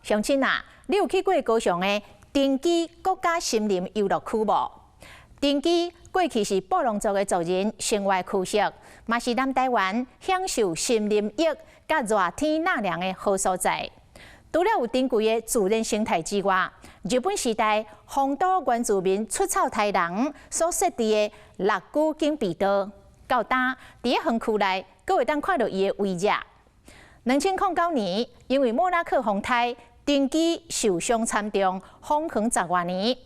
乡亲啊，你有去过高雄的丁基国家森林游乐区无？丁基过去是布农族的族人生活区域，嘛是南台湾享受森林浴甲热天纳凉的好所在。除了有珍贵的自然生态之外，日本时代风岛原住民出草太郎所设置的六股景庇道，到呾伫个园区内，阁会当看到伊的威热。2009年，因为莫拉克风台，丁基受伤惨重，风横10多年。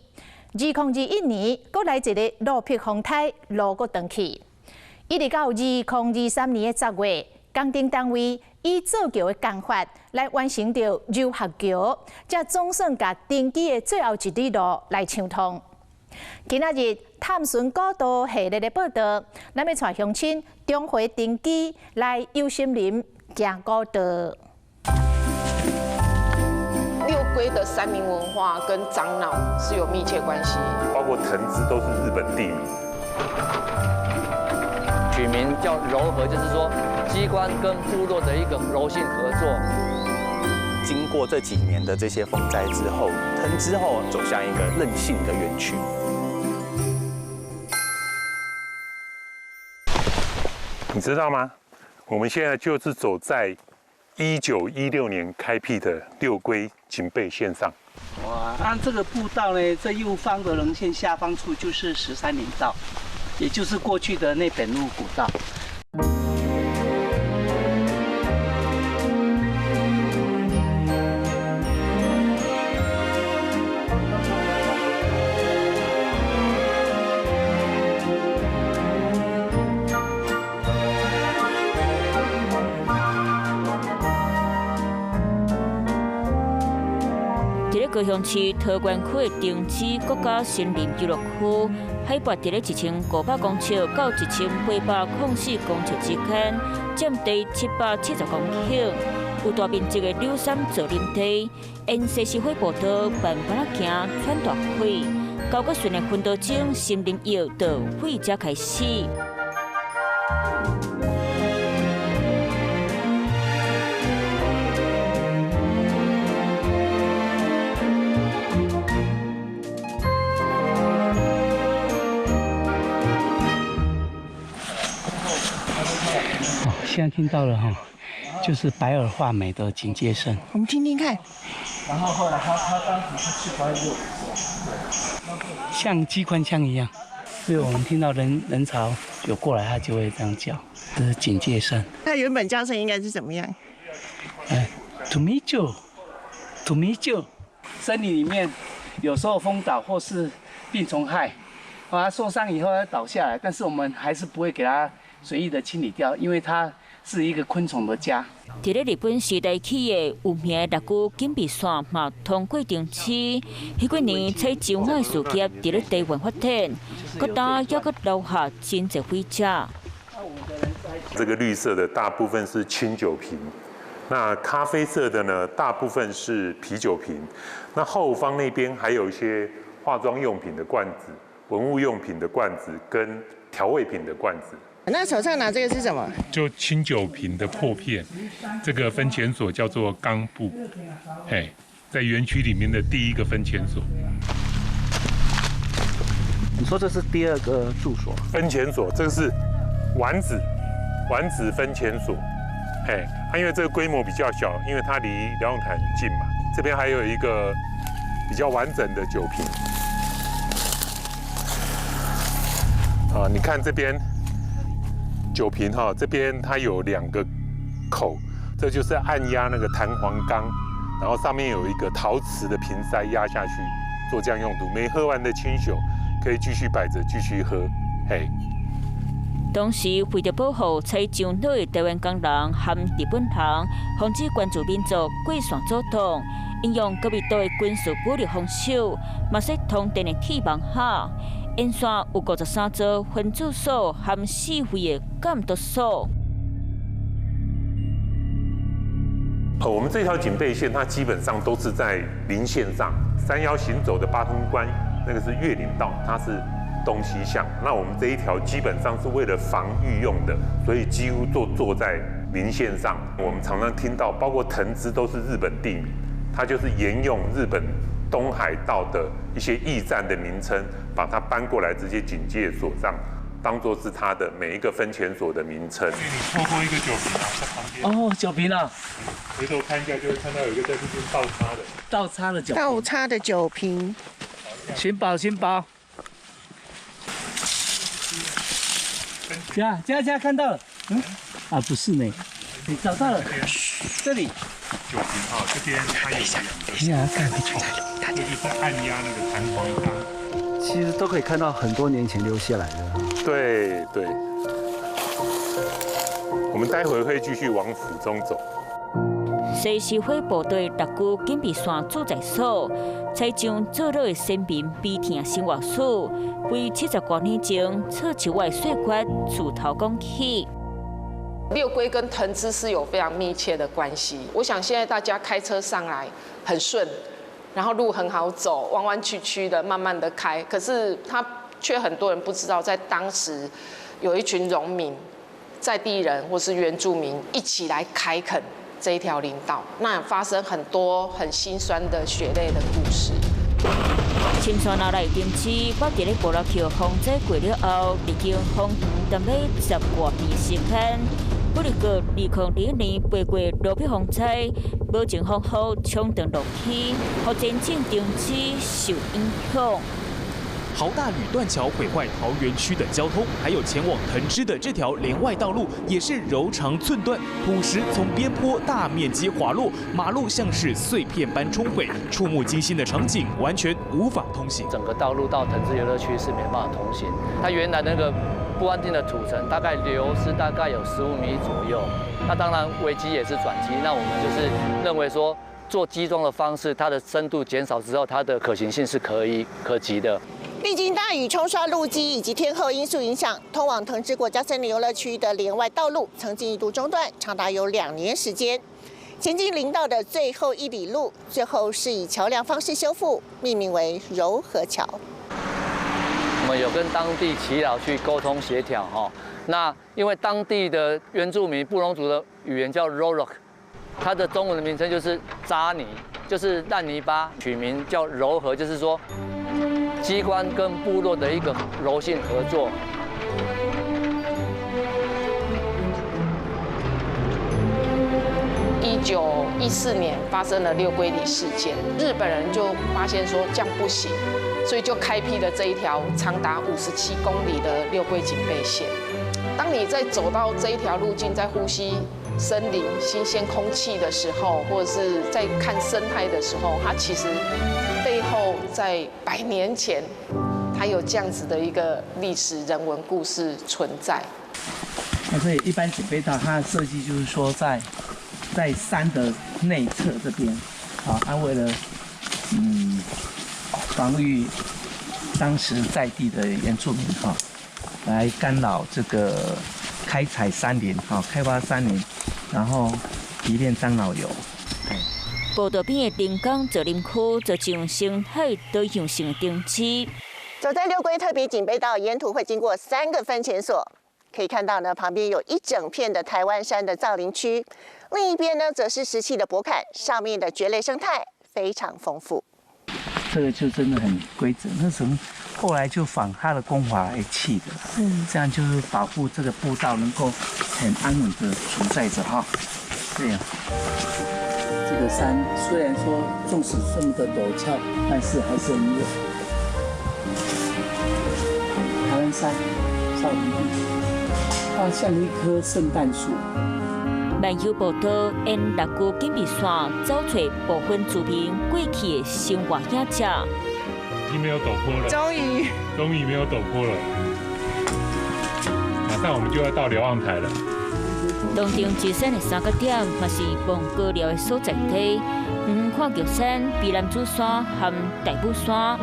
2021年，阁来一个路劈风台，路阁断去。一直到2023年的10月，工程单位以造桥的工法来完成着柔合桥，才总算甲丁基的最后一里路来畅通。今仔日探寻古道系列的报道，咱要带乡亲重回丁基来游森林、行古道。六龟的山民文化跟樟脑是有密切关系，包括藤枝都是日本地名。取名叫柔和，就是说机关跟部落的一个柔性合作。经过这几年的这些风灾之后，藤之后走向一个韧性的园区。你知道吗？我们现在就是走在1916年开辟的六龟警备线上。哇，按这个步道呢，这右方的棱线下方处就是13林道，也就是过去的内本路古道。高雄市桃园区的丁基国家森林游乐区，海拔伫咧1500公尺到1804公尺之间，占地770公顷，有大面积的柳杉造林地，沿西施火步道慢慢行，喘大气，到个顺的分道中森林浴到会才开始。现在听到了哈，就是白耳画眉的警戒声，我们听听看。然后后来他当时是786，像机关枪一样，所以我们听到人潮有过来，他就会这样叫，这是警戒声。它原本叫声应该是怎么样？To meet you， to meet you。森林里面有时候风倒或是病虫害，它受伤以后它倒下来，但是我们还是不会给它随意的清理掉，因为它是一个昆虫的家。伫咧日本时代起的有名的六股警备线嘛，通过定期。迄几年采上海事业伫咧地缘发展，各单也阁留下真侪灰者。这个绿色的大部分是清酒瓶，那咖啡色的呢，大部分是啤酒瓶。那后方那边还有一些化妆用品的罐子、文物用品的罐子跟调味品的罐子。那手上拿这个是什么？就清酒瓶的破片，这个分遣所叫做冈部，在园区里面的第一个分遣所。你说这是第2个住所？分遣所，这个是丸子分遣所，因为这个规模比较小，因为它离疗养潭近嘛。这边还有一个比较完整的酒瓶，你看这边。酒瓶这边它有2个口，这就是按压那个弹簧钢，然后上面有一个陶瓷的瓶塞压下去做这样用途。没喝完的清酒可以继续摆着继续喝。当时为着保护采樟脑的台湾工人和日本人，防止原住民族过线阻挡，应用高密度的军事武力防守，嘛使通电的气网下。沿线有53座分驻所和4会的监督所。我们这条警备线，它基本上都是在林线上，山腰行走的八通关，那个是越岭道，它是东西向。那我们这一条基本上是为了防御用的，所以几乎坐在林线上。我们常常听到，包括藤枝都是日本地名，它就是沿用日本东海道的一些驿站的名称，把它搬过来，直接警戒所上，当做是它的每一个分遣所的名称。你透过一个酒瓶啊，在旁边。哦，酒瓶啊，回头看一下就会看到有一个在这边倒插的。倒插的酒瓶。倒插的酒瓶。寻宝，寻宝。家看到了。啊，不是呢。你找到了。这里。酒瓶啊，这边它有2个。呀，看不出来。这就是按压那个弹簧钢。其实都可以看到很多年前留下来的。对。我们待会会继续往府中走。西市会部队6区警备线驻在所，才将做落的先民悲痛生活史，为70多年前撤球外碎骨自头讲起。六龟跟藤枝是有非常密切的关系。我想现在大家开车上来很顺，然后路很好走，弯弯曲曲的，慢慢的开。可是他却很多人不知道，在当时有一群农民、在地人或是原住民一起来开垦这一条林道，那发生很多很心酸的血泪的故事。深山老来定期，我伫咧部落桥风灾过了后，已经风长达10多年时间。不离过2002年8月路边风灾，无情风雨冲断路基，互前进定期受影响。豪大屿断桥毁坏桃园区的交通，还有前往藤枝的这条连外道路也是柔长寸断，土石从边坡大面积滑落，马路像是碎片般冲毁，触目惊心的场景完全无法通行。整个道路到藤枝游乐区是没办法通行，它原来的那个不安定的土层大概流失大概有15米左右。那当然危机也是转机，那我们就是认为说做基桩的方式，它的深度减少之后，它的可行性是可及的。历经大雨冲刷路基以及天候因素影响，通往藤枝国家森林游乐区的连外道路曾经一度中断，长达有2年时间。前进林道的最后1里路，最后是以桥梁方式修复，命名为柔和桥。我们有跟当地耆老去沟通协调哈，那因为当地的原住民布农族的语言叫 Rorok， 它的中文的名称就是渣泥，就是烂泥巴，取名叫柔和，就是说机关跟部落的一个柔性合作。1914年发生了六龟里事件，日本人就发现说这样不行，所以就开辟了这一条长达57公里的六龟警备线。当你在走到这一条路径，在呼吸森林新鲜空气的时候，或者是在看生态的时候，它其实背后在100年前，它有这样子的一个历史人文故事存在。那所以一般警备道它的设计就是说在山的内侧这边，它为了防御当时在地的原住民来干扰这个开采山林开发山林，然后提炼樟脑油。步道边的林港泽林区就像生态多样性定期。走在六龟特别警备道，沿途会经过3个分遣所，可以看到呢，旁边有一整片的台湾山的造林区，另一边呢则是石砌的驳坎，上面的蕨类生态非常丰富。这个就真的很规则，那时候后来就仿它的工法来砌的，这样就是保护这个步道能够很安稳的存在着这样。这个山虽然说纵使这么的陡峭，但是还是很稳。台湾山少林地，它像一棵圣诞树。漫游步道沿6区警备线找找部分居民过去的生活影照。已经没有陡坡了，终于没有陡坡了。马上我们就要到瞭望台了。龙城之山的3个点，嘛是望高寮的所在地。看玉山、避南子山和大武山。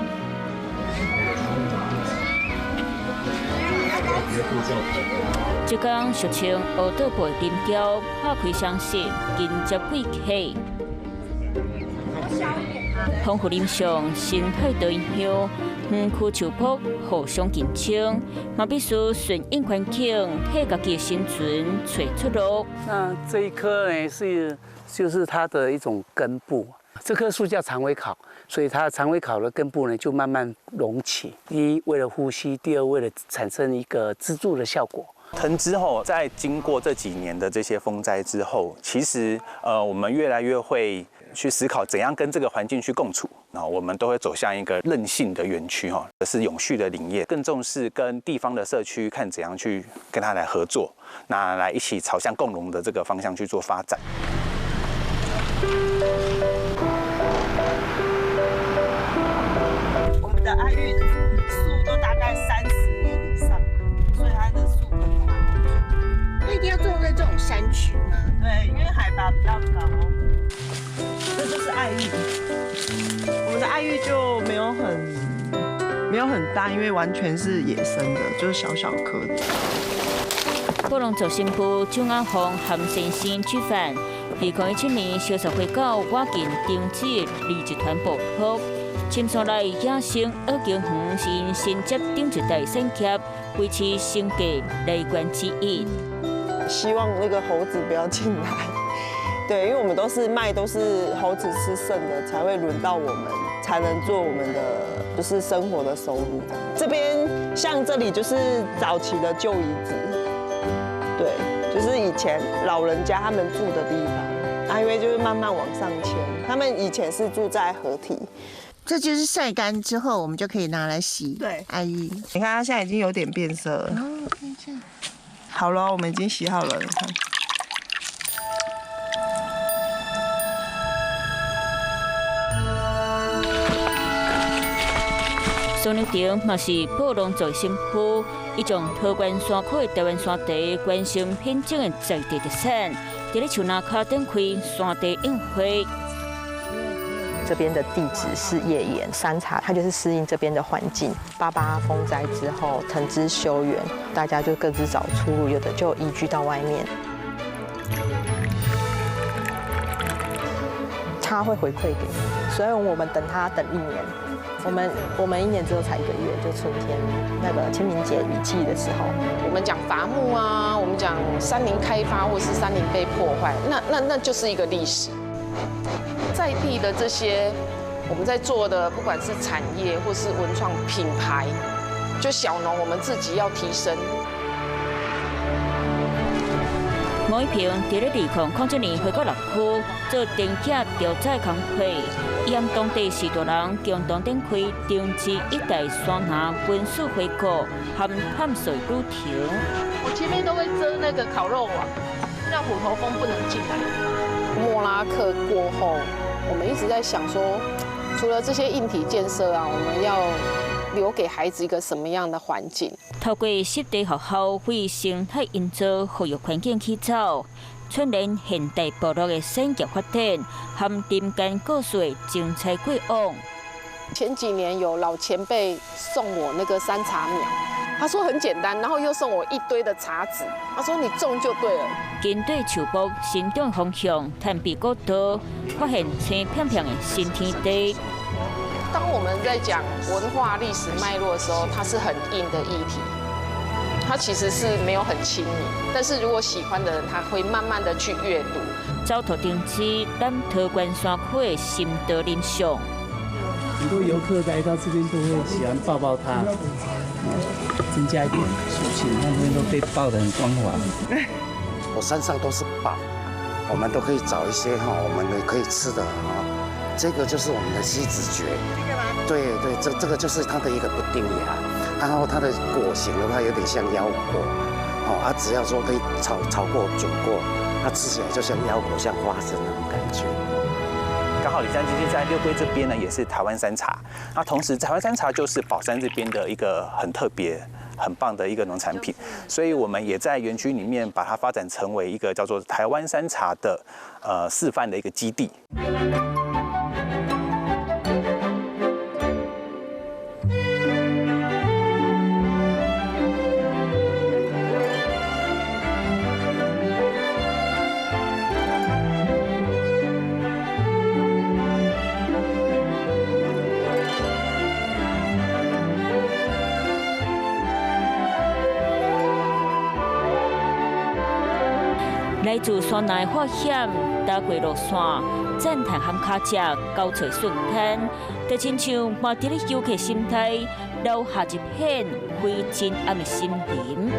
这天，俗称乌岛背林桥拍开双色，迎接贵客。丰富林上生态多样，园区树木互相竞争，嘛必须顺应环境，替家己的生存找出路。那这一棵呢就是它的一种根部，这棵树叫长尾考，所以它的长尾考的根部呢就慢慢隆起。第一，为了呼吸；第二，为了产生一个支柱的效果。藤之后，在经过这几年的这些风灾之后，其实我们越来越会去思考怎样跟这个环境去共处。然后我们都会走向一个韧性的园区哈，是永续的林业，更重视跟地方的社区看怎样去跟它来合作，那来一起朝向共荣的这个方向去做发展。我们的爱玉树都大概30年以上，所以它的树很大。那一定要种在这种山区吗？对，因为海拔比较高。这就是爱玉，我们的爱玉就没有很大，因为完全是野生的，就是小小颗的。布农族新妇蒋阿凤和先生举办，2017年小社会到瓦近丁子利集团部落，亲属来野生二景园是因衔接顶一代产业，维持生计来源之一。希望那个猴子不要进来。对，因为我们都是猴子吃剩的，才会轮到我们，才能做我们的就是生活的收入。这边像这里就是早期的旧遗址，对，就是以前老人家他们住的地方，因为就是慢慢往上迁，他们以前是住在河堤。这就是晒干之后，我们就可以拿来洗。对，爱玉，你看它现在已经有点变色了。哦，看一下。好了，我们已经洗好了，你看。孙女婷嘛是布农族新妇，伊将桃园山口的台湾山地关心品种的在地特产，伫咧树林脚顶开山地宴会。这边的地质是页岩山茶，它就是适应这边的环境。88风灾之后，藤枝休园，大家就各自找出路，有的就移居到外面。它会回馈给你，所以我们等它等1年。我们1年只有采1个月，就春天那个清明节雨季的时候。我们讲伐木啊，我们讲山林开发或是山林被破坏，那就是一个历史。在地的这些我们在做的，不管是产业或是文创品牌，就小农我们自己要提升。毛一平伫咧2007年回到6区做电价调查工作，伊和当地许多人共同展开定制一代山下文史回顾和探水路条。我前面都会遮那个烤肉网，让虎头蜂不能进来。莫拉克过后，我们一直在想说，除了这些硬体建设啊，我们要留给孩子一个什么样的环境？透过湿地学校为生态营造教育环境起草，串联现代部落的产业发展和林间故事的精彩过往。前几年有老前辈送我那个山茶苗，他说很简单，然后又送我一堆的茶籽，他说你种就对了。跟对树木生长方向探秘角度，发现青片片的新天地。当我们在讲文化历史脉络的时候，它是很硬的议题，它其实是没有很亲密。但是如果喜欢的人，他会慢慢的去阅读。走途定期咱桃园山区的心得林上。很多游客来到这边都会喜欢抱抱它，增加一点属性，那边都被抱得很光滑。我山上都是宝，我们都可以找一些我们可以吃的这个就是我们的西子蕨，对，这个就是它的一个不定芽，然后它的果形的话有点像腰果，只要说可以炒过、煮过，它吃起来就像腰果、像花生那种感觉。刚好李山基地在六龟这边呢，也是台湾山茶。那同时，台湾山茶就是宝山这边的一个很特别、很棒的一个农产品，所以我们也在园区里面把它发展成为一个叫做台湾山茶的示范的一个基地。来来自山内发险，打过落山，赞叹含卡车交错瞬间，就亲像抱伫咧游客心态，留下一片灰烬暗的森林。